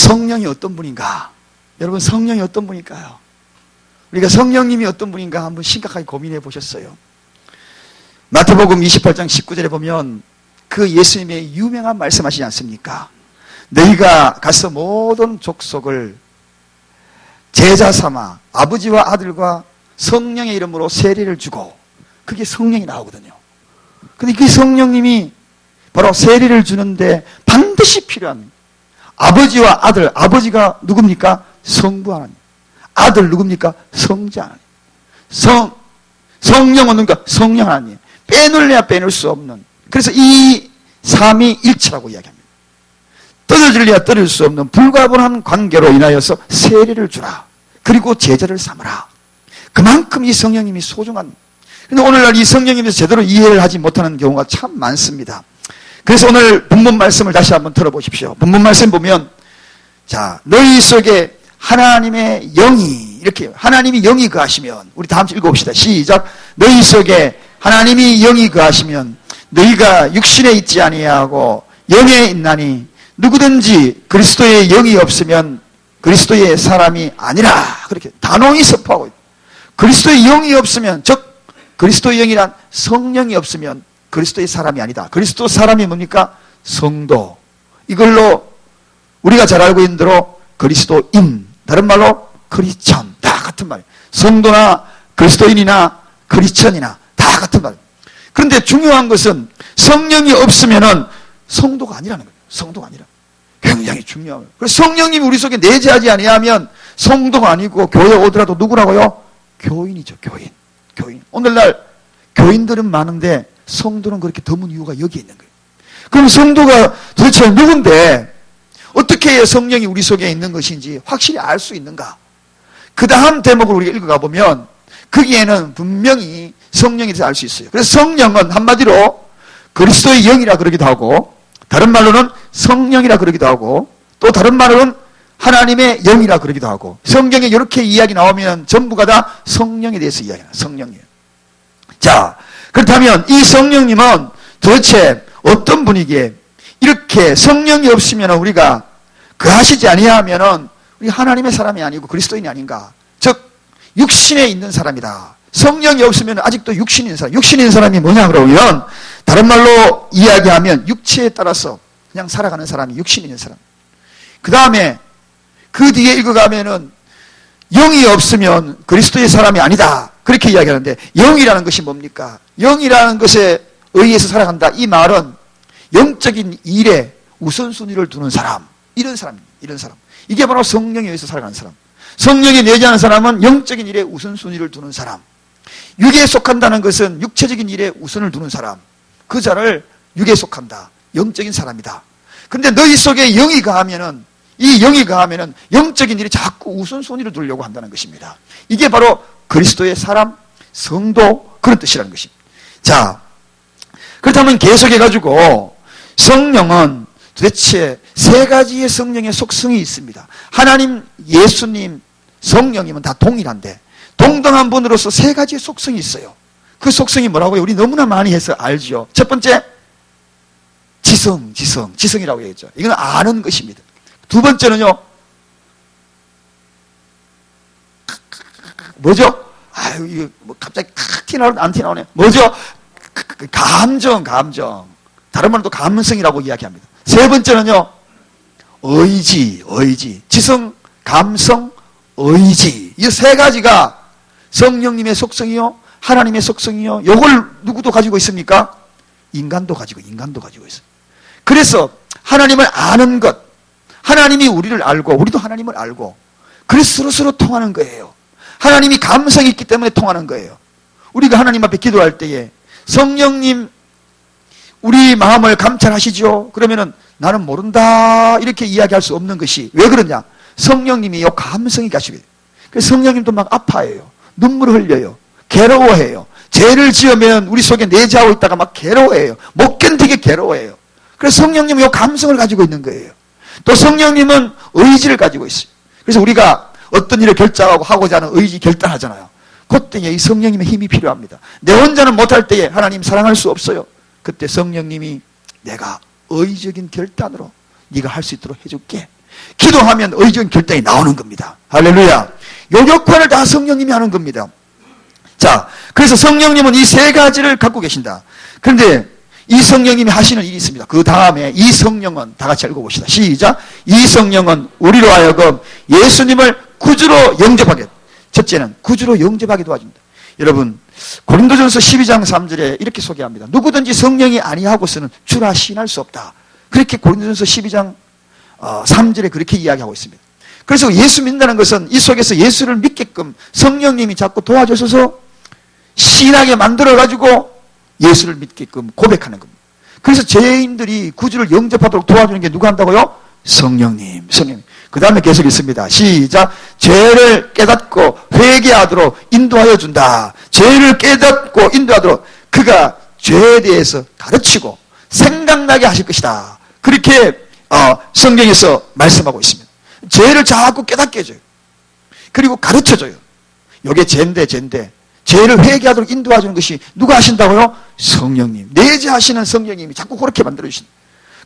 성령이 어떤 분인가? 여러분, 성령이 어떤 분일까요? 우리가 성령님이 어떤 분인가 한번 심각하게 고민해 보셨어요? 마태복음 28장 19절에 보면 그 예수님의 유명한 말씀하시지 않습니까? 너희가 가서 모든 족속을 제자 삼아 아버지와 아들과 성령의 이름으로 세례를 주고, 그게 성령이 나오거든요. 근데 그 성령님이 바로 세례를 주는데 반드시 필요한 아버지와 아들, 아버지가 누굽니까? 성부 하나님. 아들 누굽니까? 성자 하나님. 성령은 누굽니까? 성령 하나님. 빼놓을래야 빼놓을 수 없는, 그래서 이 삼위일체라고 이야기합니다. 떨어질래야 떨어질 수 없는 불가분한 관계로 인하여서 세례를 주라. 그리고 제자를 삼으라. 그만큼 이 성령님이 소중한. 그런데 오늘날 이 성령님에서 제대로 이해를 하지 못하는 경우가 참 많습니다. 그래서 오늘 본문 말씀을 다시 한번 들어보십시오. 본문 말씀 보면, 자, 너희 속에 하나님의 영이, 이렇게 하나님이 영이 거하시면, 우리 다 함께 읽어봅시다. 시작. 너희 속에 하나님이 영이 거하시면 너희가 육신에 있지 아니하고 영에 있나니 누구든지 그리스도의 영이 없으면 그리스도의 사람이 아니라. 그렇게 단호히 선포하고 있다. 그리스도의 영이 없으면, 즉 그리스도의 영이란 성령이 없으면 그리스도의 사람이 아니다. 그리스도 사람이 뭡니까? 성도. 이걸로 우리가 잘 알고 있는 대로 그리스도인, 다른 말로 크리스천, 다 같은 말이에요. 성도나 그리스도인이나 크리스천이나 다 같은 말이에요. 그런데 중요한 것은 성령이 없으면은 성도가 아니라는 거예요. 성도가 아니라. 굉장히 중요해요. 그래서 성령님이 우리 속에 내재하지 아니하면 성도가 아니고 교회 오더라도 누구라고요? 교인이죠. 교인. 오늘날 교인들은 많은데 성도는 그렇게 드문 이유가 여기에 있는 거예요. 그럼 성도가 도대체 누군데 어떻게 성령이 우리 속에 있는 것인지 확실히 알 수 있는가? 그 다음 대목을 우리가 읽어가 보면 거기에는 분명히 성령에 대해서 알 수 있어요. 그래서 성령은 한마디로 그리스도의 영이라 그러기도 하고, 다른 말로는 성령이라 그러기도 하고, 또 다른 말로는 하나님의 영이라 그러기도 하고, 성경에 이렇게 이야기 나오면 전부가 다 성령에 대해서 이야기해요. 성령님. 자, 그렇다면 이 성령님은 도대체 어떤 분이기에 이렇게 성령이 없으면 우리가 거하시지 아니하면 우리 하나님의 사람이 아니고 그리스도인이 아닌가? 즉 육신에 있는 사람이다. 성령이 없으면 아직도 육신인 있는 사람. 육신인 있는 사람이 뭐냐 그러면, 다른 말로 이야기하면 육체에 따라서 그냥 살아가는 사람이 육신인 있는 사람. 그 다음에 그 뒤에 읽어가면은 영이 없으면 그리스도의 사람이 아니다. 그렇게 이야기하는데, 영이라는 것이 뭡니까? 영이라는 것에 의해서 살아간다. 이 말은 영적인 일에 우선순위를 두는 사람. 이런 사람입니다. 이런 사람. 이게 바로 성령에 의해서 살아가는 사람. 성령이 내재하는 사람은 영적인 일에 우선순위를 두는 사람. 육에 속한다는 것은 육체적인 일에 우선을 두는 사람. 그 자를 육에 속한다. 영적인 사람이다. 그런데 너희 속에 영이 가하면은, 이 영이 가하면은 영적인 일이 자꾸 우선순위를 두려고 한다는 것입니다. 이게 바로 그리스도의 사람, 성도, 그런 뜻이라는 것입니다. 자, 그렇다면 계속해가지고 성령은 도대체 세 가지의 성령의 속성이 있습니다. 하나님, 예수님, 성령님은 다 동일한데 동등한 분으로서 세 가지의 속성이 있어요. 그 속성이 뭐라고요? 우리 너무나 많이 해서 알죠. 첫 번째, 지성이라고 얘기했죠. 이건 아는 것입니다. 두 번째는요, 뭐죠? 아유, 이거 뭐 갑자기 티나오네, 안 티나오네. 뭐죠? 감정. 다른 말로 감성이라고 이야기합니다. 세 번째는요, 의지. 지성, 감성, 의지. 이 세 가지가 성령님의 속성이요, 하나님의 속성이요. 이걸 누구도 가지고 있습니까? 인간도 가지고 있어요. 그래서 하나님을 아는 것, 하나님이 우리를 알고 우리도 하나님을 알고, 그래서 서로 통하는 거예요. 하나님이 감성이 있기 때문에 통하는 거예요. 우리가 하나님 앞에 기도할 때에 성령님 우리 마음을 감찰하시죠. 그러면은 나는 모른다 이렇게 이야기할 수 없는 것이 왜 그러냐? 성령님이 요 감성이 가시게 돼요. 그래서 성령님도 막 아파해요. 눈물을 흘려요. 괴로워해요. 죄를 지으면 우리 속에 내재하고 있다가 막 괴로워해요. 못 견디게 괴로워해요. 그래서 성령님은 요 감성을 가지고 있는 거예요. 또 성령님은 의지를 가지고 있어요. 그래서 우리가 어떤 일을 결정하고 하고자 하는 의지 결단하잖아요. 그때에 이 성령님의 힘이 필요합니다. 내 혼자는 못할 때에 하나님 사랑할 수 없어요. 그때 성령님이 내가 의지적인 결단으로 네가 할 수 있도록 해줄게. 기도하면 의정 결단이 나오는 겁니다. 할렐루야. 요 역할을 다 성령님이 하는 겁니다. 자, 그래서 성령님은 이 세 가지를 갖고 계신다. 그런데 이 성령님이 하시는 일이 있습니다. 그 다음에 이 성령은, 다 같이 읽어봅시다. 시작. 이 성령은 우리로 하여금 예수님을 구주로 영접하게, 첫째는 구주로 영접하게 도와준다. 여러분, 고린도전서 12장 3절에 이렇게 소개합니다. 누구든지 성령이 아니하고서는 주라 시인할 수 없다. 그렇게 고린도전서 12장 3절에 그렇게 이야기하고 있습니다. 그래서 예수 믿는다는 것은 이 속에서 예수를 믿게끔 성령님이 자꾸 도와주셔서 신하게 만들어가지고 예수를 믿게끔 고백하는 겁니다. 그래서 죄인들이 구주를 영접하도록 도와주는 게 누가 한다고요? 성령님. 성령님. 그 다음에 계속 있습니다. 시작. 죄를 깨닫고 회개하도록 인도하여 준다. 죄를 깨닫고 인도하도록 그가 죄에 대해서 가르치고 생각나게 하실 것이다. 그렇게 성경에서 말씀하고 있습니다. 죄를 자꾸 깨닫게 해줘요. 그리고 가르쳐줘요. 이게 죄인데 죄를 회개하도록 인도해주는 것이 누가 하신다고요? 성령님. 내재하시는 성령님이 자꾸 그렇게 만들어주신다.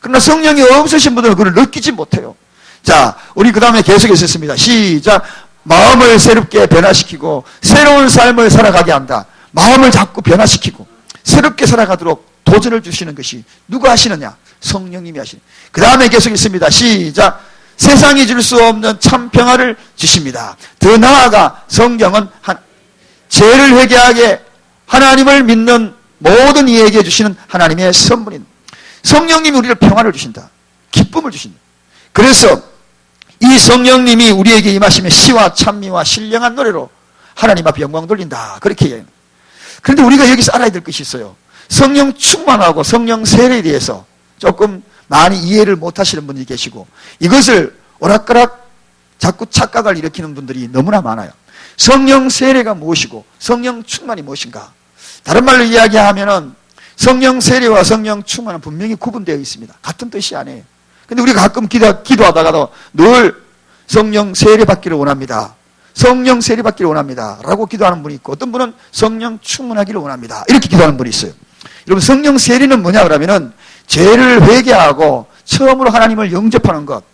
그러나 성령이 없으신 분들은 그걸 느끼지 못해요. 자, 우리 그 다음에 계속해서 있습니다. 시작. 마음을 새롭게 변화시키고 새로운 삶을 살아가게 한다. 마음을 자꾸 변화시키고 새롭게 살아가도록 도전을 주시는 것이 누가 하시느냐? 성령님이 하시는. 그 다음에 계속 있습니다. 시작. 세상이 줄 수 없는 참 평화를 주십니다. 더 나아가 성경은 죄를 회개하게 하나님을 믿는 모든 이에게 주시는 하나님의 선물입니다. 성령님이 우리를 평화를 주신다. 기쁨을 주신다. 그래서 이 성령님이 우리에게 임하시면 시와 찬미와 신령한 노래로 하나님 앞에 영광 돌린다. 그렇게 얘기합니다. 그런데 우리가 여기서 알아야 될 것이 있어요. 성령 충만하고 성령 세례에 대해서 조금 많이 이해를 못하시는 분들이 계시고 이것을 오락가락 자꾸 착각을 일으키는 분들이 너무나 많아요. 성령 세례가 무엇이고 성령 충만이 무엇인가? 다른 말로 이야기하면은 성령 세례와 성령 충만은 분명히 구분되어 있습니다. 같은 뜻이 아니에요. 근데 우리가 가끔 기도하다가도 늘 성령 세례 받기를 원합니다. 성령 세례 받기를 원합니다. 라고 기도하는 분이 있고 어떤 분은 성령 충만하기를 원합니다. 이렇게 기도하는 분이 있어요. 여러분 성령 세례는 뭐냐 그러면은 죄를 회개하고 처음으로 하나님을 영접하는 것.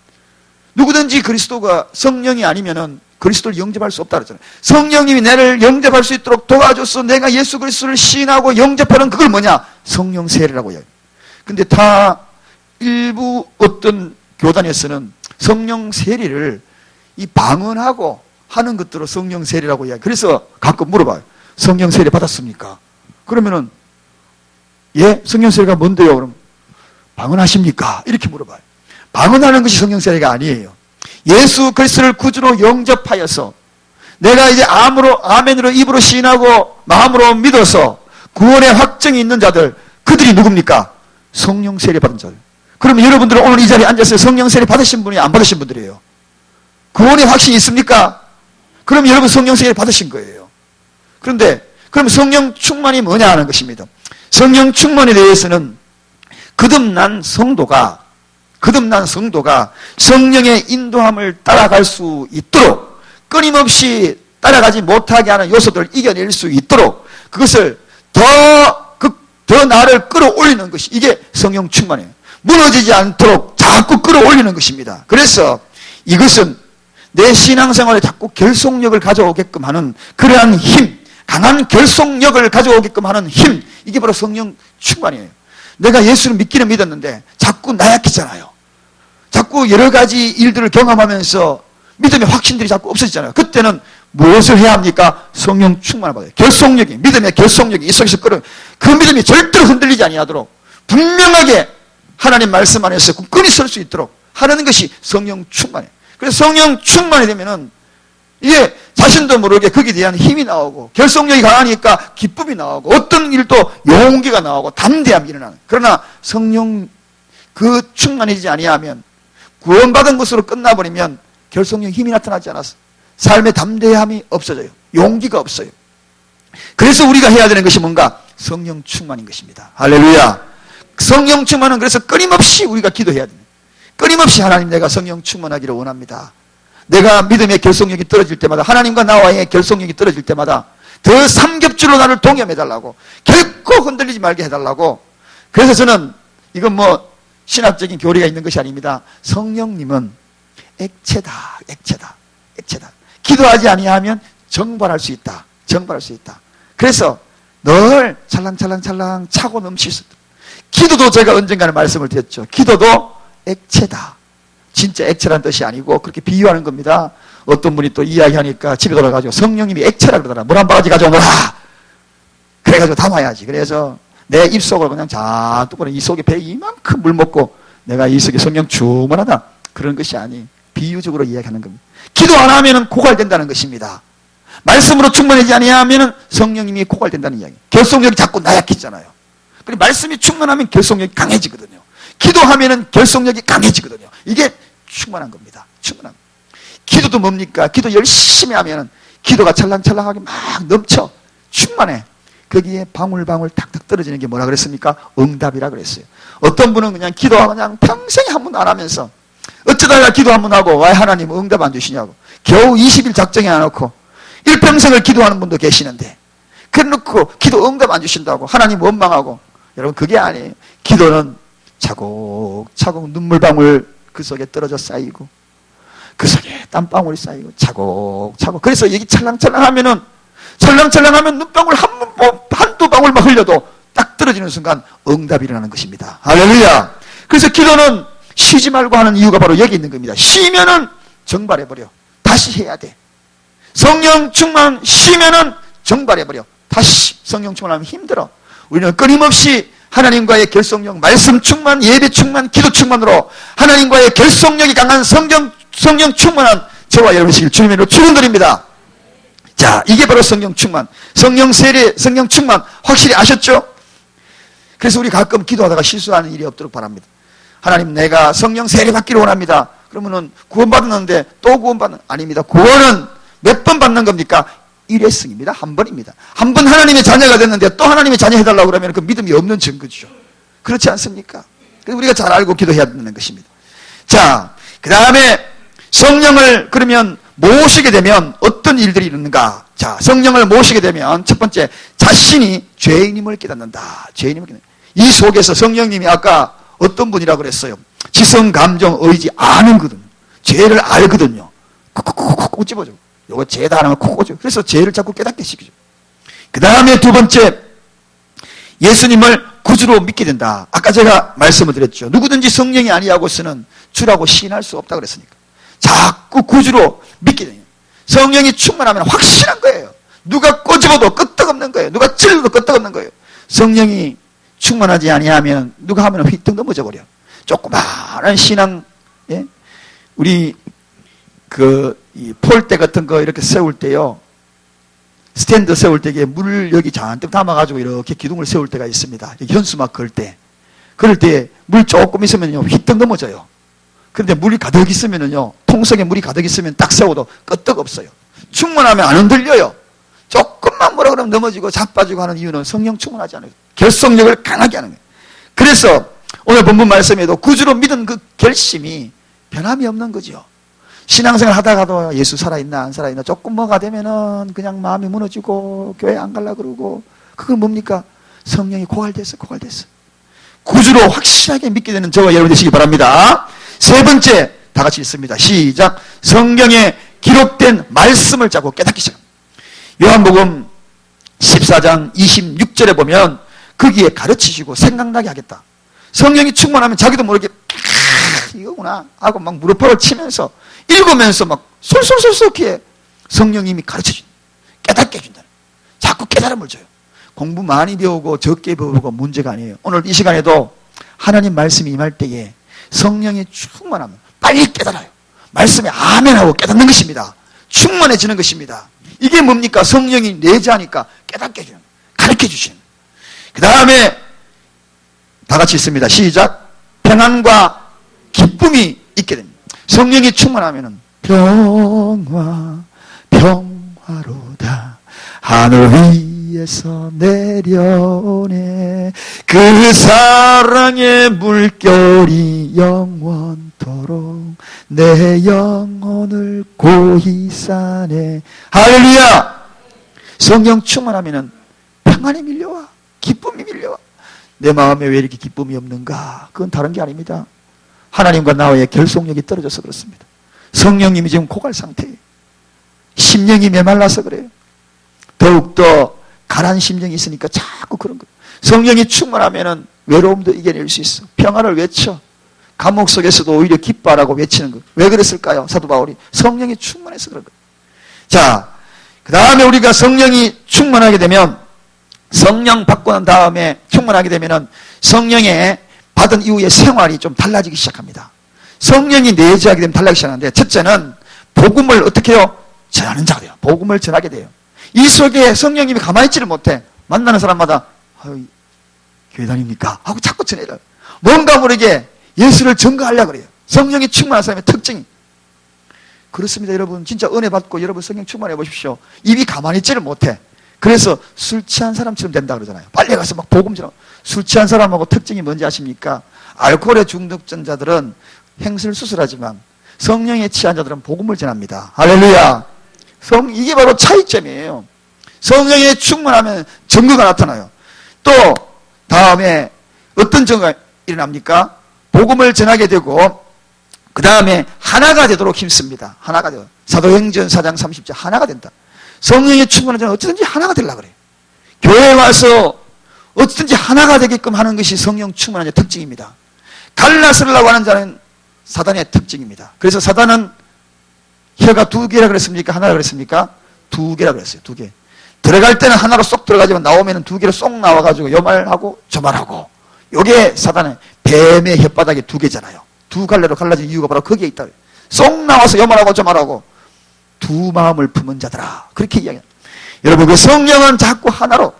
누구든지 그리스도가 성령이 아니면은 그리스도를 영접할 수 없다 그랬잖아요. 성령님이 나를 영접할 수 있도록 도와줘서 내가 예수 그리스도를 시인하고 영접하는 그걸 뭐냐? 성령 세례라고 해요. 근데 다 일부 어떤 교단에서는 성령 세례를 이 방언하고 하는 것들로 성령 세례라고 이야기해요. 그래서 가끔 물어봐요. 성령 세례 받았습니까? 그러면은 예? 성령 세례가 뭔데요? 그럼 방언하십니까? 이렇게 물어봐요. 방언하는 것이 성령 세례가 아니에요. 예수 그리스도를 구주로 영접하여서 내가 이제 아멘으로 입으로 시인하고 마음으로 믿어서 구원의 확정이 있는 자들, 그들이 누굽니까? 성령 세례 받은 자들. 그러면 여러분들은 오늘 이 자리에 앉아서 성령 세례 받으신 분이 안 받으신 분들이에요. 구원의 확신이 있습니까? 그럼 여러분 성령 세례 받으신 거예요. 그런데 그럼 성령 충만이 뭐냐 하는 것입니다. 성령 충만에 대해서는 거듭난 성도가 성령의 인도함을 따라갈 수 있도록 끊임없이 따라가지 못하게 하는 요소들을 이겨낼 수 있도록 그것을 더 나를 끌어올리는 것이 이게 성령 충만이에요. 무너지지 않도록 자꾸 끌어올리는 것입니다. 그래서 이것은 내 신앙생활에 자꾸 결속력을 가져오게끔 하는 그러한 힘, 강한 결속력을 가져오게끔 하는 힘, 이게 바로 성령 충만이에요. 내가 예수를 믿기는 믿었는데 자꾸 나약해잖아요. 자꾸 여러 가지 일들을 경험하면서 믿음의 확신들이 자꾸 없어지잖아요. 그때는 무엇을 해야 합니까? 성령 충만을 받아요. 결속력이, 믿음의 결속력이 이 속에서 그 믿음이 절대로 흔들리지 아니하도록 분명하게 하나님 말씀 안에서 굳건히 설 수 있도록 하는 것이 성령 충만이에요. 그래서 성령 충만이 되면은 이게 자신도 모르게 거기에 대한 힘이 나오고 결속력이 강하니까 기쁨이 나오고 어떤 일도 용기가 나오고 담대함이 일어나는. 그러나 성령 그 충만해지지 아니하면 구원받은 것으로 끝나버리면 결속력 힘이 나타나지 않아서 삶의 담대함이 없어져요. 용기가 없어요. 그래서 우리가 해야 되는 것이 뭔가? 성령 충만인 것입니다. 할렐루야. 성령 충만은 그래서 끊임없이 우리가 기도해야 됩니다. 끊임없이 하나님 내가 성령 충만하기를 원합니다. 내가 믿음의 결속력이 떨어질 때마다 하나님과 나와의 결속력이 떨어질 때마다 더 삼겹줄로 나를 동염해달라고 결코 흔들리지 말게 해달라고. 그래서 저는 이건 뭐 신학적인 교리가 있는 것이 아닙니다. 성령님은 액체다. 기도하지 아니하면 정발할 수 있다. 그래서 늘 찰랑찰랑 차고 넘칠 수 있다. 기도도 제가 언젠가는 말씀을 드렸죠. 기도도 액체다. 진짜 액체라는 뜻이 아니고 그렇게 비유하는 겁니다. 어떤 분이 또 이야기하니까 집에 돌아가지고 성령님이 액체라 그러더라. 물 한 바가지 가져오너라. 그래가지고 담아야지. 그래서 내 입속으로 그냥 잔뜩 이 속에 배 이만큼 물 먹고 내가 이 속에 성령 충만하다. 그런 것이 아니. 비유적으로 이야기하는 겁니다. 기도 안 하면 고갈된다는 것입니다. 말씀으로 충만하지 아니하면 성령님이 고갈된다는 이야기. 결속력이 자꾸 나약해지잖아요. 그리고 말씀이 충만하면 결속력이 강해지거든요. 기도하면 결속력이 강해지거든요. 이게 충만한 겁니다. 기도도 뭡니까? 기도 열심히 하면 기도가 찰랑찰랑하게 막 넘쳐 충만해. 거기에 방울방울 탁탁 떨어지는 게 뭐라 그랬습니까? 응답이라 그랬어요. 어떤 분은 그냥 기도하고 그냥 평생에 한 번도 안 하면서 어쩌다가 기도 한 번 하고 왜 하나님 응답 안 주시냐고 겨우 20일 작정해 놔놓고 일평생을 기도하는 분도 계시는데 그래놓고 기도 응답 안 주신다고 하나님 원망하고 여러분 그게 아니에요. 기도는 차곡차곡 눈물방울 그 속에 떨어져 쌓이고 그 속에 땀방울이 쌓이고 차곡차곡 그래서 여기 찰랑찰랑하면 눈방울 한두 방울만 흘려도 딱 떨어지는 순간 응답이 일어나는 것입니다. 할렐루야. 그래서 기도는 쉬지 말고 하는 이유가 바로 여기 있는 겁니다. 쉬면은 정발해버려. 다시 해야 돼. 성령 충만 쉬면은 정발해버려. 다시 성령 충만하면 힘들어. 우리는 끊임없이 하나님과의 결속력, 말씀 충만, 예배 충만, 기도 충만으로 하나님과의 결속력이 강한 성령 충만한 저와 여러분이시길 주님의 이름으로 축원드립니다. 자, 이게 바로 성령 충만, 성령 세례, 성령 충만 확실히 아셨죠? 그래서 우리 가끔 기도하다가 실수하는 일이 없도록 바랍니다. 하나님 내가 성령 세례 받기를 원합니다. 그러면은 구원받았는데 또 구원받는 아닙니다. 구원은 몇 번 받는 겁니까? 일회성입니다. 한 번입니다. 한 번 하나님의 자녀가 됐는데 또 하나님의 자녀 해달라고 그러면 그 믿음이 없는 증거죠. 그렇지 않습니까? 그래서 우리가 잘 알고 기도해야 되는 것입니다. 자, 그 다음에 성령을 그러면 모시게 되면 어떤 일들이 있는가? 자, 성령을 모시게 되면 첫 번째 자신이 죄인임을 깨닫는다. 이 속에서 성령님이 아까 어떤 분이라고 그랬어요? 지성, 감정, 의지 아는 거든요. 죄를 알거든요. 콕콕콕콕 집어줘. 요거 죄다 하는 걸 콕 꽂아요. 그래서 죄를 자꾸 깨닫게 시키죠. 그 다음에 두 번째, 예수님을 구주로 믿게 된다. 아까 제가 말씀을 드렸죠. 누구든지 성령이 아니하고서는 주라고 시인할 수 없다고 그랬으니까. 자꾸 구주로 믿게 돼요. 성령이 충만하면 확실한 거예요. 누가 꼬집어도 끄떡없는 거예요. 누가 찔러도 끄떡없는 거예요. 성령이 충만하지 아니하면 누가 하면 휘떡 넘어져 버려. 조그마한 신앙, 예? 우리 이 폴대 같은 거 이렇게 세울 때요. 스탠드 세울 때 이게 물 여기 잔뜩 담아가지고 이렇게 기둥을 세울 때가 있습니다. 현수막 그럴 때 물 조금 있으면요 휘떡 넘어져요. 그런데 물이 가득 있으면은요 통속에 물이 가득 있으면 딱 세워도 끄떡 없어요. 충만하면 안 흔들려요. 조금만 뭐라 그러면 넘어지고 자빠지고 하는 이유는 성령 충만하지 않아요. 결속력을 강하게 하는 거예요. 그래서 오늘 본문 말씀에도 구주로 믿은 그 결심이 변함이 없는 거죠. 신앙생활 하다가도 예수 살아있나 안 살아있나 조금 뭐가 되면은 그냥 마음이 무너지고 교회 안 가려고 그러고 그건 뭡니까? 성령이 고갈됐어. 구주로 확실하게 믿게 되는 저와 여러분 되시기 바랍니다. 세 번째 다 같이 읽습니다. 시작. 성경에 기록된 말씀을 자꾸 깨닫기 시작합니다. 요한복음 14장 26절에 보면 거기에 가르치시고 생각나게 하겠다. 성령이 충만하면 자기도 모르게 이거구나 하고 막 무릎을 치면서 읽으면서 막 솔솔솔솔기에 성령님이 가르쳐준다. 깨닫게 해준다. 자꾸 깨달음을 줘요. 공부 많이 배우고 적게 배우고 문제가 아니에요. 오늘 이 시간에도 하나님 말씀이 임할 때에 성령이 충만하면 빨리 깨달아요. 말씀에 아멘하고 깨닫는 것입니다. 충만해지는 것입니다. 이게 뭡니까? 성령이 내재하니까 깨닫게 해주는, 가르쳐 주시는. 그 다음에 다 같이 있습니다. 시작. 평안과 기쁨이 있게 됩니다. 성령이 충만하면은 평화로다 하늘 위에서 내려오네 그 사랑의 물결이 영원토록 내 영혼을 고이 싸네. 할렐루야. 성령 충만하면은 평안이 밀려와, 기쁨이 밀려와. 내 마음에 왜 이렇게 기쁨이 없는가? 그건 다른 게 아닙니다. 하나님과 나와의 결속력이 떨어져서 그렇습니다. 성령님이 지금 고갈 상태예요. 심령이 메말라서 그래요. 더욱더 가라앉은 심령이 있으니까 자꾸 그런 거예요. 성령이 충만하면은 외로움도 이겨낼 수 있어. 평안을 외쳐. 감옥 속에서도 오히려 기뻐하라고 외치는 거예요. 왜 그랬을까요? 사도 바울이 성령이 충만해서 그런 거예요. 자, 그 다음에 우리가 성령이 충만하게 되면, 성령 받고 난 다음에 충만하게 되면은 성령에 받은 이후의 생활이 좀 달라지기 시작합니다. 성령이 내주하게 되면 달라지기 시작하는데, 첫째는 복음을 어떻게 해요? 전하는 자가 돼요. 복음을 전하게 돼요. 이 속에 성령님이 가만히 있지를 못해. 만나는 사람마다 교회 다닙니까? 하고 자꾸 전해요. 뭔가 모르게 예수를 증거하려고 그래요. 성령이 충만한 사람의 특징이 그렇습니다. 여러분 진짜 은혜 받고 여러분 성령 충만해 보십시오. 입이 가만히 있지를 못해. 그래서 술 취한 사람처럼 된다 그러잖아요. 빨리 가서 막 복음 전하고. 술 취한 사람하고 특징이 뭔지 아십니까? 알코올에 중독된 자들은 행슬수술하지만 성령에 취한 자들은 복음을 전합니다. 할렐루야. 이게 바로 차이점이에요. 성령에 충만하면 증거가 나타나요. 또 다음에 어떤 증거가 일어납니까? 복음을 전하게 되고 그 다음에 하나가 되도록 힘씁니다. 하나가 되고 사도행전 4장 30절 하나가 된다. 성령에 충만한 자는 어쨌든지 하나가 되려고 그래요. 교회에 와서 어쨌든지 하나가 되게끔 하는 것이 성령 충만한 자의 특징입니다. 갈라서려고 하는 자는 사단의 특징입니다. 그래서 사단은 혀가 두 개라 그랬습니까? 하나라 그랬습니까? 두 개라 그랬어요. 두 개. 들어갈 때는 하나로 쏙 들어가지만 나오면 두 개로 쏙 나와가지고 요 말하고 저 말하고. 요게 사단의 뱀의 혓바닥이 두 개잖아요. 두 갈래로 갈라진 이유가 바로 거기에 있다. 쏙 나와서 요 말하고 저 말하고 두 마음을 품은 자들아. 그렇게 이야기합니다. 여러분 그 성령은 자꾸 하나로.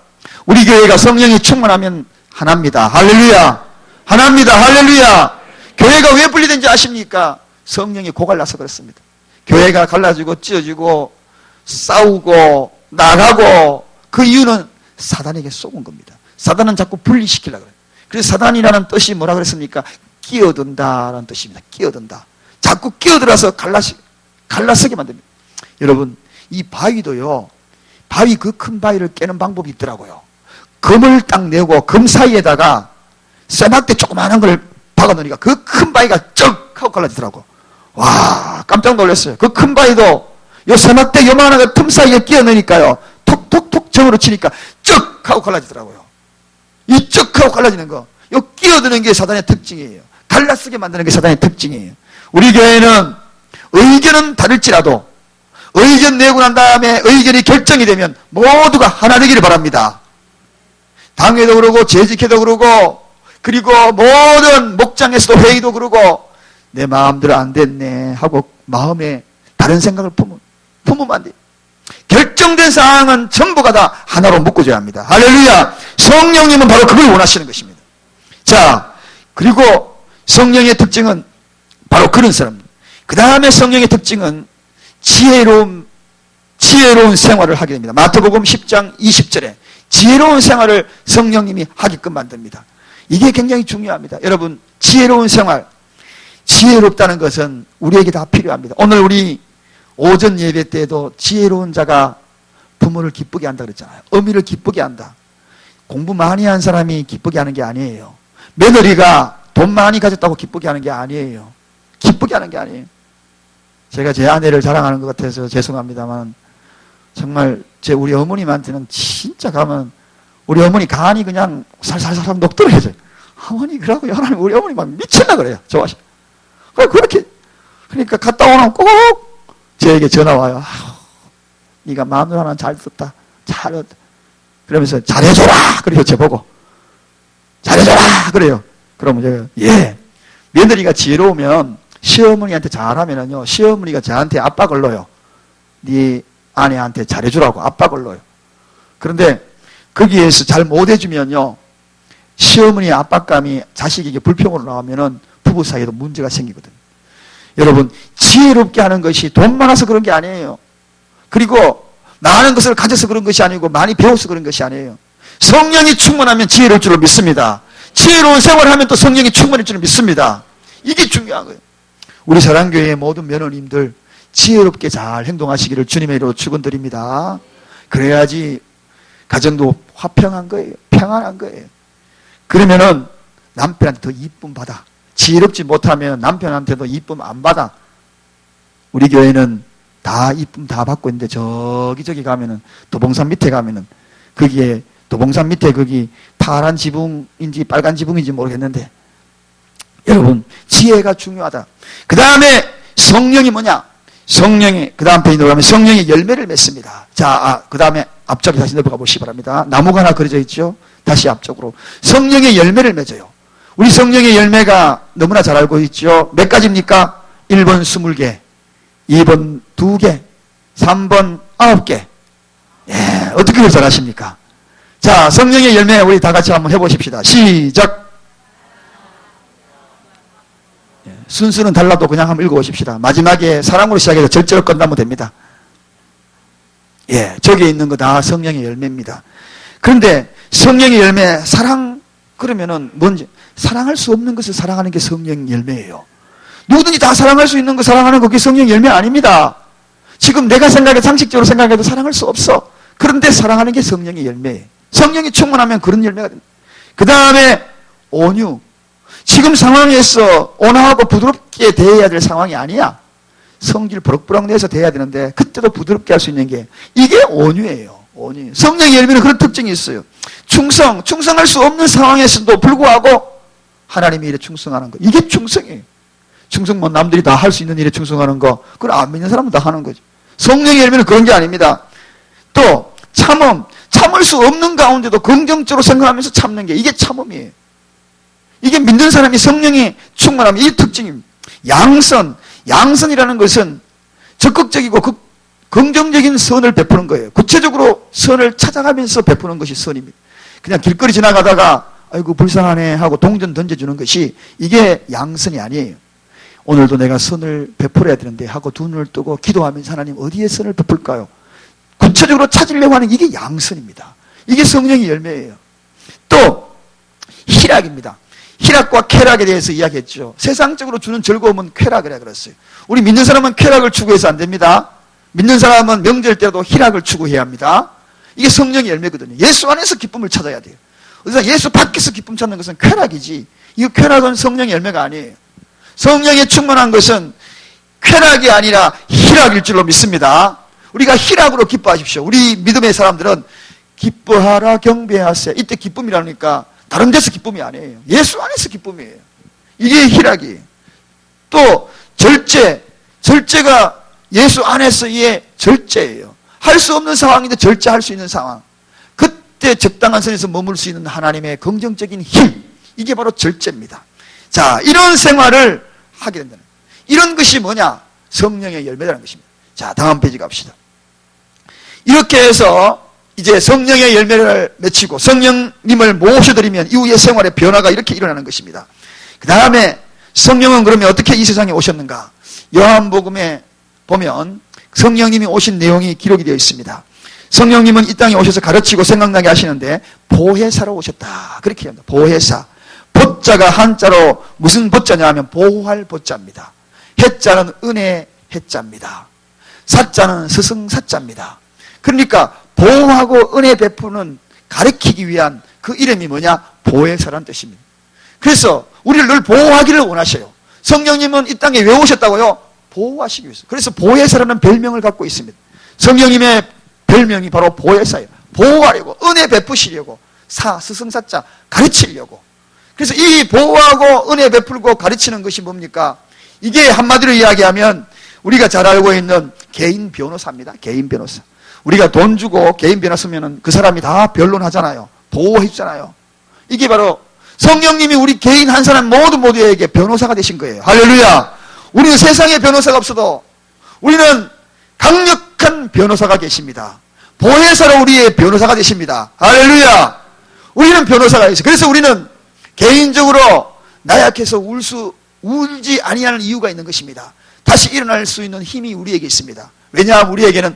우리 교회가 성령이 충만하면 하나입니다. 할렐루야. 하나입니다. 할렐루야. 교회가 왜 분리된지 아십니까? 성령이 고갈라서 그렇습니다. 교회가 갈라지고 찢어지고 싸우고 나가고 그 이유는 사단에게 속은 겁니다. 사단은 자꾸 분리시키려고 그래요. 그래서 사단이라는 뜻이 뭐라 그랬습니까? 끼어든다라는 뜻입니다. 끼어든다. 자꾸 끼어들어서 갈라서게 만듭니다. 여러분 이 바위도요. 바위 그 큰 바위를 깨는 방법이 있더라고요. 금을 딱 내고 금 사이에다가 쇠막대 조그마한 걸 박아놓으니까 그 큰 바위가 쩍 하고 갈라지더라고. 와 깜짝 놀랐어요. 그 큰 바위도 요 쇠막대 요만한 거 틈 사이에 끼어 넣으니까요. 톡톡톡 정으로 치니까 쩍 하고 갈라지더라고요. 이 쩍 하고 갈라지는 거. 요 끼어드는 게 사단의 특징이에요. 갈라쓰게 만드는 게 사단의 특징이에요. 우리 교회는 의견은 다를지라도 의견 내고 난 다음에 의견이 결정이 되면 모두가 하나 되기를 바랍니다. 당회도 그러고 재직회도 그러고 그리고 모든 목장에서도 회의도 그러고 내 마음대로 안 됐네 하고 마음에 다른 생각을 품으면 안 돼요. 결정된 사항은 전부가 다 하나로 묶어줘야 합니다. 할렐루야. 성령님은 바로 그걸 원하시는 것입니다. 자, 그리고 성령의 특징은 바로 그런 사람입니다. 그 다음에 성령의 특징은 지혜로운 생활을 하게 됩니다. 마태복음 10장 20절에 지혜로운 생활을 성령님이 하게끔 만듭니다. 이게 굉장히 중요합니다. 여러분 지혜로운 생활, 지혜롭다는 것은 우리에게 다 필요합니다. 오늘 우리 오전 예배 때에도 지혜로운 자가 부모를 기쁘게 한다 그랬잖아요. 어미를 기쁘게 한다. 공부 많이 한 사람이 기쁘게 하는 게 아니에요. 며느리가 돈 많이 가졌다고 기쁘게 하는 게 아니에요. 기쁘게 하는 게 아니에요. 제가 제 아내를 자랑하는 것 같아서 죄송합니다만 정말 우리 어머님한테는 진짜 가면 우리 어머니 간이 그냥 살살살 녹더래져요. 어머니 그러고 하나님 우리 어머니 막 미쳤나 그래요. 좋아하셔. 그렇게 그러니까 갔다 오면 꼭 저에게 전화 와요. 네가 마누라 하나 잘 듣다. 그러면서 잘해줘라. 그래요. 저보고 잘해줘라. 그래요. 그러면 제가 예. 며느리가 지혜로우면 시어머니한테 잘하면은요. 시어머니가 저한테 압박을 넣어요. 네 아내한테 잘해주라고 압박을 넣어요. 그런데 거기에서 잘 못해주면요. 시어머니의 압박감이 자식에게 불평으로 나오면은 부부 사이에도 문제가 생기거든요. 여러분 지혜롭게 하는 것이 돈 많아서 그런 게 아니에요. 그리고 많은 것을 가져서 그런 것이 아니고 많이 배워서 그런 것이 아니에요. 성령이 충만하면 지혜로울 줄을 믿습니다. 지혜로운 생활을 하면 또 성령이 충만할 줄을 믿습니다. 이게 중요한 거예요. 우리 사랑교회의 모든 며느님들 지혜롭게 잘 행동하시기를 주님의 이름으로 축원드립니다. 그래야지 가정도 화평한 거예요. 평안한 거예요. 그러면은 남편한테 더 이쁨 받아. 지혜롭지 못하면 남편한테도 이쁨 안 받아. 우리 교회는 다 이쁨 다 받고 있는데 저기 가면은 도봉산 밑에 가면은 거기에 도봉산 밑에 거기 파란 지붕인지 빨간 지붕인지 모르겠는데 여러분 지혜가 중요하다. 그 다음에 성령이 뭐냐? 성령이 그 다음 페이지 들어가면 성령의 열매를 맺습니다. 자, 그 다음에 앞쪽에 다시 넘어가 보시기 바랍니다. 나무가 하나 그려져 있죠? 다시 앞쪽으로 성령의 열매를 맺어요. 우리 성령의 열매가 너무나 잘 알고 있죠? 몇 가지입니까? 1번 20개, 2번 2개, 3번 9개. 예, 어떻게 그걸 잘 아십니까? 자, 성령의 열매 우리 다 같이 한번 해보십시다. 시작. 순수는 달라도 그냥 한번 읽어보십시다. 마지막에 사랑으로 시작해서 절제로 끝나면 됩니다. 예, 저기에 있는 거 다 성령의 열매입니다. 그런데 성령의 열매, 사랑, 그러면은 뭔지, 사랑할 수 없는 것을 사랑하는 게 성령 열매예요. 누구든지 다 사랑할 수 있는 거 사랑하는 거 그게 성령 열매 아닙니다. 지금 내가 상식적으로 생각해도 사랑할 수 없어. 그런데 사랑하는 게 성령의 열매예요. 성령이 충만하면 그런 열매가 됩니다. 그 다음에 온유. 지금 상황에서 온화하고 부드럽게 대해야 될 상황이 아니야. 성질 버럭버럭 내서 대해야 되는데 그때도 부드럽게 할 수 있는 게 이게 온유예요. 온유. 성령의 열매는 그런 특징이 있어요. 충성할 수 없는 상황에서도 불구하고 하나님의 일에 충성하는 거. 이게 충성이에요. 충성 뭐 남들이 다 할 수 있는 일에 충성하는 거. 그걸 안 믿는 사람은 다 하는 거죠. 성령의 열매는 그런 게 아닙니다. 또 참을 수 없는 가운데도 긍정적으로 생각하면서 참는 게 이게 참음이에요. 이게 믿는 사람이 성령이 충만하면 이 특징입니다. 양선이라는 것은 적극적이고 긍정적인 선을 베푸는 거예요. 구체적으로 선을 찾아가면서 베푸는 것이 선입니다. 그냥 길거리 지나가다가 아이고 불쌍하네 하고 동전 던져주는 것이 이게 양선이 아니에요. 오늘도 내가 선을 베풀어야 되는데 하고 두 눈을 뜨고 기도하면서 하나님 어디에 선을 베풀까요? 구체적으로 찾으려고 하는 이게 양선입니다. 이게 성령의 열매예요. 또 희락입니다. 희락과 쾌락에 대해서 이야기했죠. 세상적으로 주는 즐거움은 쾌락이라 그랬어요. 우리 믿는 사람은 쾌락을 추구해서 안 됩니다. 믿는 사람은 명절 때도 희락을 추구해야 합니다. 이게 성령의 열매거든요. 예수 안에서 기쁨을 찾아야 돼요. 그래서 예수 밖에서 기쁨 찾는 것은 쾌락이지, 이 쾌락은 성령의 열매가 아니에요. 성령에 충만한 것은 쾌락이 아니라 희락일 줄로 믿습니다. 우리가 희락으로 기뻐하십시오. 우리 믿음의 사람들은 기뻐하라 경배하세. 이때 기쁨이라니까 다른 데서 기쁨이 아니에요. 예수 안에서 기쁨이에요. 이게 희락이에요. 또 절제가 예수 안에서의 절제예요. 할 수 없는 상황인데 절제할 수 있는 상황. 그때 적당한 선에서 머물 수 있는 하나님의 긍정적인 힘. 이게 바로 절제입니다. 자, 이런 생활을 하게 된다는 거예요. 이런 것이 뭐냐? 성령의 열매라는 것입니다. 자, 다음 페이지 갑시다. 이렇게 해서 이제 성령의 열매를 맺히고 성령님을 모셔드리면 이후의 생활의 변화가 이렇게 일어나는 것입니다. 그 다음에 성령은 그러면 어떻게 이 세상에 오셨는가? 요한복음에 보면 성령님이 오신 내용이 기록이 되어 있습니다. 성령님은 이 땅에 오셔서 가르치고 생각나게 하시는데 보혜사로 오셨다. 그렇게 합니다. 보혜사. 보자가 한자로 무슨 보자냐 하면 보호할 보자입니다. 해자는 은혜 해자입니다. 사자는 스승사자입니다. 그러니까 보호하고 은혜 베푸는 가르치기 위한 그 이름이 뭐냐? 보혜사라는 뜻입니다. 그래서 우리를 늘 보호하기를 원하셔요. 성령님은 이 땅에 왜 오셨다고요? 보호하시기 위해서. 그래서 보혜사라는 별명을 갖고 있습니다. 성령님의 별명이 바로 보혜사예요. 보호하려고, 은혜 베푸시려고, 스승사자 가르치려고. 그래서 이 보호하고 은혜 베풀고 가르치는 것이 뭡니까? 이게 한마디로 이야기하면 우리가 잘 알고 있는 개인 변호사입니다. 개인 변호사. 우리가 돈 주고 개인 변호사 쓰면은 그 사람이 다 변론하잖아요. 보호해 주잖아요. 이게 바로 성령님이 우리 개인 한 사람 모두에게 변호사가 되신 거예요. 할렐루야. 우리는 세상에 변호사가 없어도 우리는 강력한 변호사가 계십니다. 보혜사로 우리의 변호사가 되십니다. 할렐루야. 우리는 변호사가 있어요. 그래서 우리는 개인적으로 나약해서 울지 아니하는 이유가 있는 것입니다. 다시 일어날 수 있는 힘이 우리에게 있습니다. 왜냐하면 우리에게는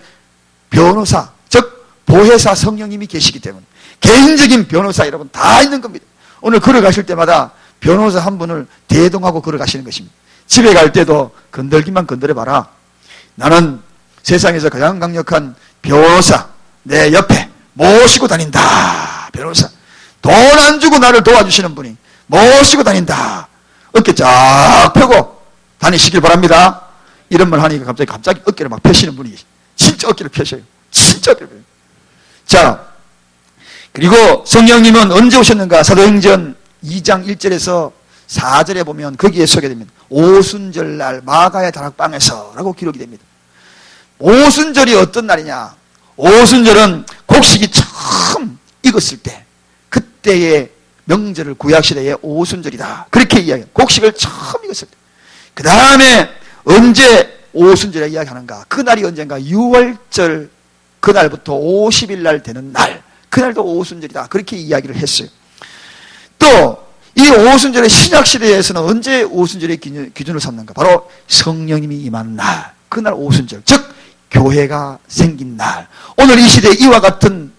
변호사, 즉 보혜사 성령님이 계시기 때문에 개인적인 변호사 여러분 다 있는 겁니다. 오늘 걸어가실 때마다 변호사 한 분을 대동하고 걸어가시는 것입니다. 집에 갈 때도 건들기만 건드려봐라. 나는 세상에서 가장 강력한 변호사 내 옆에 모시고 다닌다. 변호사. 돈 안 주고 나를 도와주시는 분이 모시고 다닌다. 어깨 쫙 펴고 다니시길 바랍니다. 이런 말 하니까 갑자기 어깨를 막 펴시는 분이 진짜 어깨를 펴셔요. 진짜 어깨를 펴요. 자, 그리고 성령님은 언제 오셨는가? 사도행전 2장 1절에서 4절에 보면 거기에 소개됩니다. 오순절날 마가의 다락방에서 라고 기록이 됩니다. 오순절이 어떤 날이냐? 오순절은 곡식이 처음 익었을 때, 그때의 명절을 구약시대의 오순절이다. 그렇게 이야기해요. 곡식을 처음 익었을 때. 그 다음에 언제 오순절에 이야기하는가? 그날이 언젠가? 6월절 그날부터 50일 날 되는 날, 그날도 오순절이다. 그렇게 이야기를 했어요. 또 이 오순절의 신약시대에서는 언제 오순절의 기준을 삼는가? 바로 성령님이 임하는 날, 그날 오순절, 즉 교회가 생긴 날. 오늘 이 시대에 이와 같은,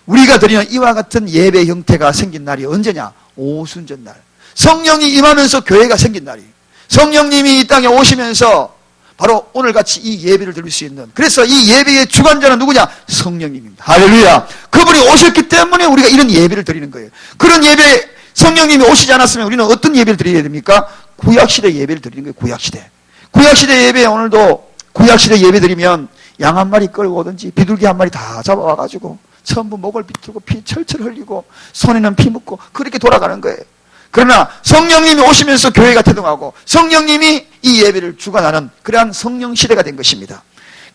우리가 드리는 이와 같은 예배 형태가 생긴 날이 언제냐? 오순절 날. 성령이 임하면서 교회가 생긴 날이에요. 성령님이 이 땅에 오시면서 바로 오늘같이 이 예배를 드릴 수 있는, 그래서 이 예배의 주관자는 누구냐? 성령님입니다. 할렐루야. 그분이 오셨기 때문에 우리가 이런 예배를 드리는 거예요. 그런 예배, 성령님이 오시지 않았으면 우리는 어떤 예배를 드려야 됩니까? 구약시대 예배를 드리는 거예요. 구약시대. 구약시대 예배, 오늘도 구약시대 예배 드리면 양 한 마리 끌고 오든지 비둘기 한 마리 다 잡아와가지고 전부 목을 비틀고 피 철철 흘리고 손에는 피 묻고 그렇게 돌아가는 거예요. 그러나 성령님이 오시면서 교회가 태동하고 성령님이 이 예배를 주관하는 그러한 성령 시대가 된 것입니다.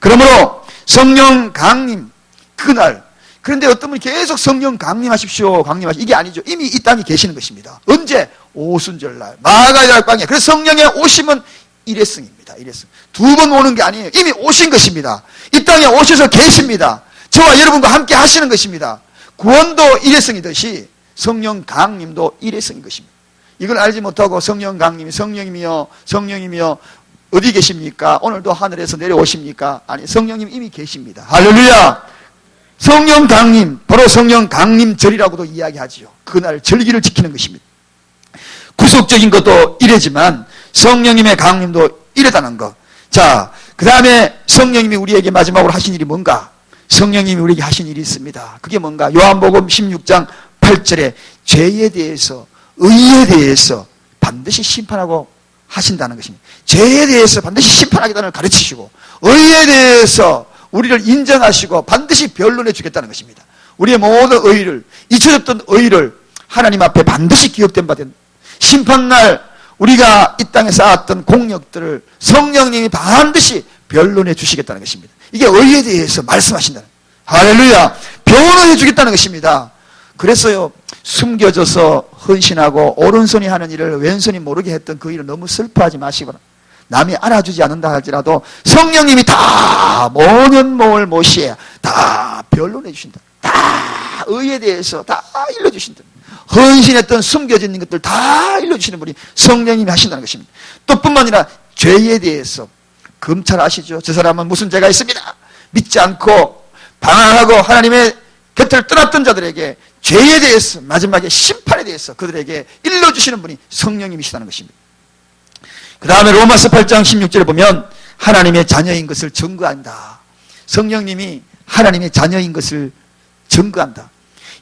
그러므로 성령 강림 그날, 그런데 어떤 분이 계속 성령 강림하십시오, 강림하십시오. 이게 아니죠. 이미 이 땅에 계시는 것입니다. 언제? 오순절날 마가의 다락방에. 그래서 성령의 오심은 일회성입니다. 일회성. 두 번 오는 게 아니에요. 이미 오신 것입니다. 이 땅에 오셔서 계십니다. 저와 여러분과 함께 하시는 것입니다. 구원도 일회성이듯이 성령 강림도 일회성인 것입니다. 이걸 알지 못하고 성령 강림이, 성령님이요, 성령님이요, 어디 계십니까? 오늘도 하늘에서 내려오십니까? 아니, 성령님 이미 계십니다. 할렐루야! 성령 강림, 바로 성령 강림절이라고도 이야기하지요. 그날 절기를 지키는 것입니다. 구속적인 것도 이래지만 성령님의 강림도 이래다는 것. 자, 그 다음에 성령님이 우리에게 마지막으로 하신 일이 뭔가? 성령님이 우리에게 하신 일이 있습니다. 그게 뭔가? 요한복음 16장 8절에 죄에 대해서, 의에 대해서 반드시 심판하고 하신다는 것입니다. 죄에 대해서 반드시 심판하겠다는 걸 가르치시고, 의에 대해서 우리를 인정하시고 반드시 변론해 주겠다는 것입니다. 우리의 모든 의를, 잊혀졌던 의를 하나님 앞에 반드시 기억된 바 된 심판날 우리가 이 땅에 쌓았던 공력들을 성령님이 반드시 변론해 주시겠다는 것입니다. 이게 의에 대해서 말씀하신다는, 할렐루야, 변호해 주겠다는 것입니다. 그래서요, 숨겨져서 헌신하고 오른손이 하는 일을 왼손이 모르게 했던 그 일을 너무 슬퍼하지 마시고, 남이 알아주지 않는다 할지라도 성령님이 다 모년모을 모시에 다 변론해 주신다. 다 의에 대해서 다 일러주신다. 헌신했던 숨겨져 있는 것들 다 일러주시는 분이 성령님이 하신다는 것입니다. 또 뿐만 아니라 죄에 대해서 검찰하시죠. 저 사람은 무슨 죄가 있습니다. 믿지 않고 방황하고 하나님의 곁을 떠났던 자들에게 죄에 대해서, 마지막에 심판에 대해서 그들에게 일러주시는 분이 성령님이시다는 것입니다. 그 다음에 로마서 8장 16절에 보면 하나님의 자녀인 것을 증거한다. 성령님이 하나님의 자녀인 것을 증거한다.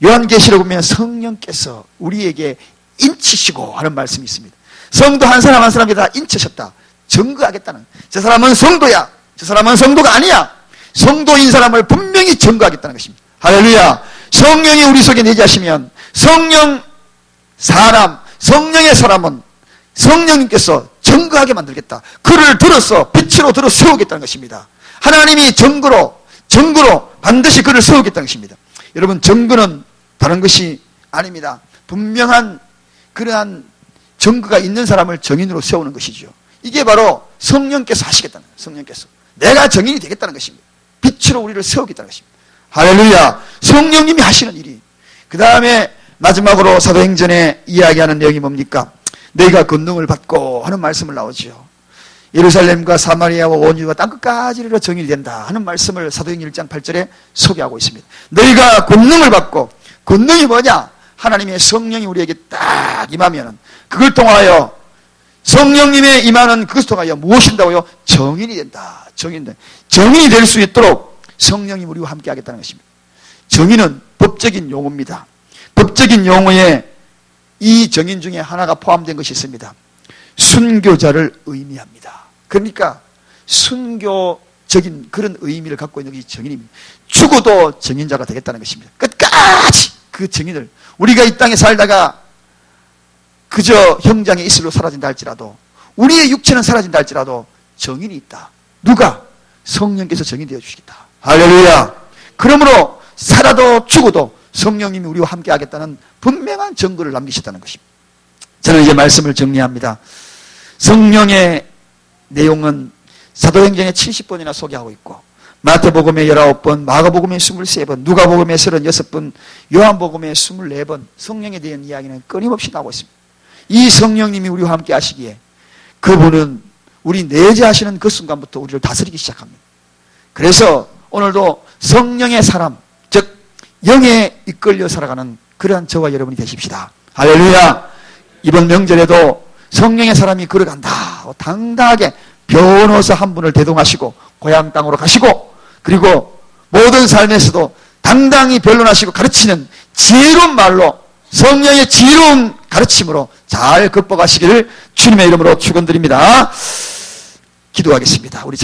요한계시록 보면 성령께서 우리에게 인치시고 하는 말씀이 있습니다. 성도 한 사람 한 사람에게 다 인치셨다. 증거하겠다는, 저 사람은 성도야, 저 사람은 성도가 아니야, 성도인 사람을 분명히 증거하겠다는 것입니다. 할렐루야. 성령이 우리 속에 내재하시면 성령 사람, 성령의 사람은 성령님께서 증거하게 만들겠다. 그를 들어서 빛으로 들어 세우겠다는 것입니다. 하나님이 증거로 반드시 그를 세우겠다는 것입니다. 여러분, 증거는 다른 것이 아닙니다. 분명한 그러한 증거가 있는 사람을 증인으로 세우는 것이죠. 이게 바로 성령께서 하시겠다는 거예요. 성령께서 내가 증인이 되겠다는 것입니다. 빛으로 우리를 세우겠다는 것입니다. 할렐루야. 성령님이 하시는 일이. 그 다음에 마지막으로 사도행전에 이야기하는 내용이 뭡니까? 너희가 권능을 받고 하는 말씀을 나오죠. 예루살렘과 사마리아와 온 유다 땅끝까지 이르러 정인이 된다 하는 말씀을 사도행전 1장 8절에 소개하고 있습니다. 너희가 권능을 받고, 권능이 뭐냐? 하나님의 성령이 우리에게 딱 임하면 그걸 통하여, 성령님의 임하는 그것을 통하여 무엇인다고요? 정인이 된다. 정인이 될 수 있도록 성령이 우리와 함께 하겠다는 것입니다. 정인은 법적인 용어입니다. 법적인 용어에 이 정인 중에 하나가 포함된 것이 있습니다. 순교자를 의미합니다. 그러니까 순교적인 그런 의미를 갖고 있는 이 정인입니다. 죽어도 정인자가 되겠다는 것입니다. 끝까지 그 정인을, 우리가 이 땅에 살다가 그저 형장의 이슬로 사라진다 할지라도, 우리의 육체는 사라진다 할지라도 정인이 있다. 누가? 성령께서 정인 되어 주시겠다. 할렐루야. 그러므로 살아도 죽어도 성령님이 우리와 함께 하겠다는 분명한 증거를 남기셨다는 것입니다. 저는 이제 말씀을 정리합니다. 성령의 내용은 사도행전의 70번이나 소개하고 있고, 마태복음의 19번, 마가복음의 23번, 누가복음의 36번, 요한복음의 24번 성령에 대한 이야기는 끊임없이 나오고 있습니다. 이 성령님이 우리와 함께 하시기에 그분은 우리 내재하시는 그 순간부터 우리를 다스리기 시작합니다. 그래서 오늘도 성령의 사람, 즉 영에 이끌려 살아가는 그러한 저와 여러분이 되십시다. 할렐루야. 이번 명절에도 성령의 사람이 걸어간다, 당당하게 변호사 한 분을 대동하시고 고향 땅으로 가시고, 그리고 모든 삶에서도 당당히 변론하시고 가르치는 지혜로운 말로, 성령의 지혜로운 가르침으로 잘 극복하시기를 주님의 이름으로 축원드립니다. 기도하겠습니다. 우리